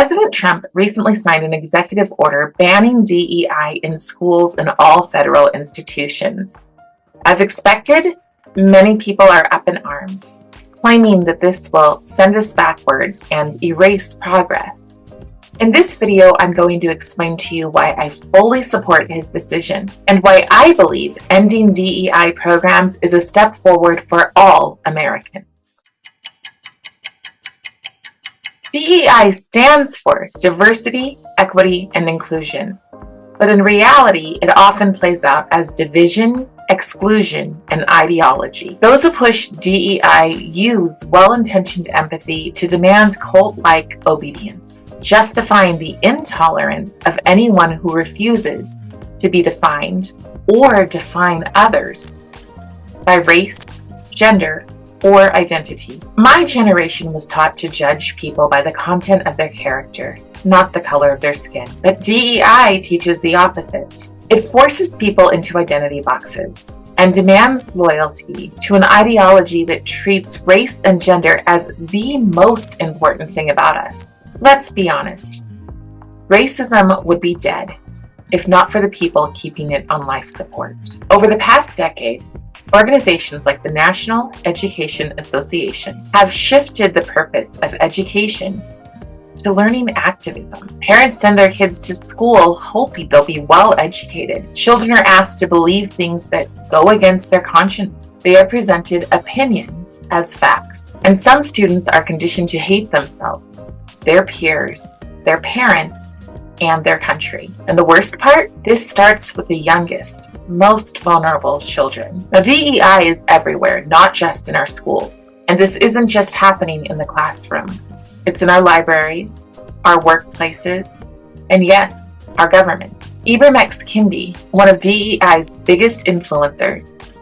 President Trump recently signed an executive order banning DEI in schools and all federal institutions. As expected, many people are up in arms, claiming that this will send us backwards and erase progress. In this video, I'm going to explain to you why I fully support his decision and why I believe ending DEI programs is a step forward for all Americans. DEI stands for diversity, equity, and inclusion, but in reality, it often plays out as division, exclusion, and ideology. Those who push DEI use well-intentioned empathy to demand cult-like obedience, justifying the intolerance of anyone who refuses to be defined or define others by race, gender, or identity. My generation was taught to judge people by the content of their character, not the color of their skin. But DEI teaches the opposite. It forces people into identity boxes and demands loyalty to an ideology that treats race and gender as the most important thing about us. Let's be honest. Racism would be dead if not for the people keeping it on life support. Over the past decade, organizations like the National Education Association have shifted the purpose of education to learning activism. Parents send their kids to school hoping they'll be well educated. Children are asked to believe things that go against their conscience. They are presented opinions as facts. And some students are conditioned to hate themselves, their peers, their parents, and their country. And the worst part? This starts with the youngest, most vulnerable children. Now, DEI is everywhere, not just in our schools. And this isn't just happening in the classrooms. It's in our libraries, our workplaces, and yes, our government. Ibram X. Kendi, one of DEI's biggest influencers,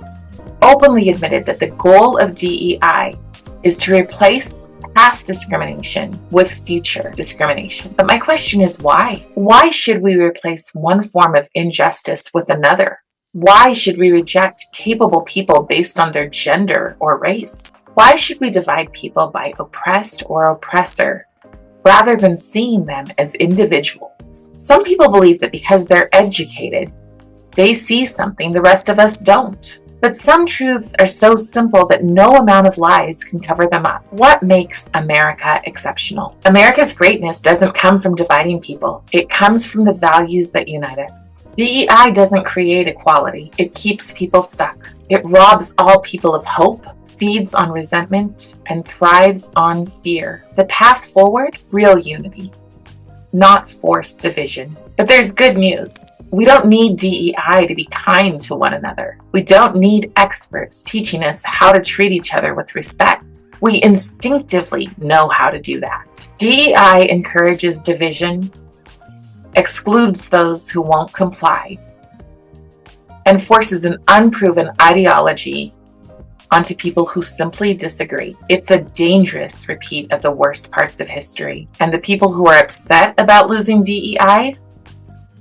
openly admitted that the goal of DEI is to replace past discrimination with future discrimination. But my question is why? Why should we replace one form of injustice with another? Why should we reject capable people based on their gender or race? Why should we divide people by oppressed or oppressor rather than seeing them as individuals? Some people believe that because they're educated, they see something the rest of us don't. But some truths are so simple that no amount of lies can cover them up. What makes America exceptional? America's greatness doesn't come from dividing people. It comes from the values that unite us. DEI doesn't create equality. It keeps people stuck. It robs all people of hope, feeds on resentment, and thrives on fear. The path forward? Real unity, not forced division. But there's good news. We don't need DEI to be kind to one another. We don't need experts teaching us how to treat each other with respect. We instinctively know how to do that. DEI encourages division, excludes those who won't comply, and forces an unproven ideology onto people who simply disagree. It's a dangerous repeat of the worst parts of history. And the people who are upset about losing DEI,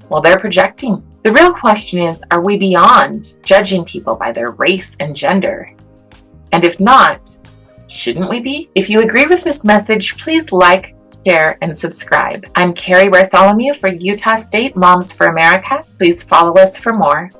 well, they're projecting. The real question is, are we beyond judging people by their race and gender? And if not, shouldn't we be? If you agree with this message, please like, share, and subscribe. I'm Carrie Bartholomew for Utah State Moms for America. Please follow us for more.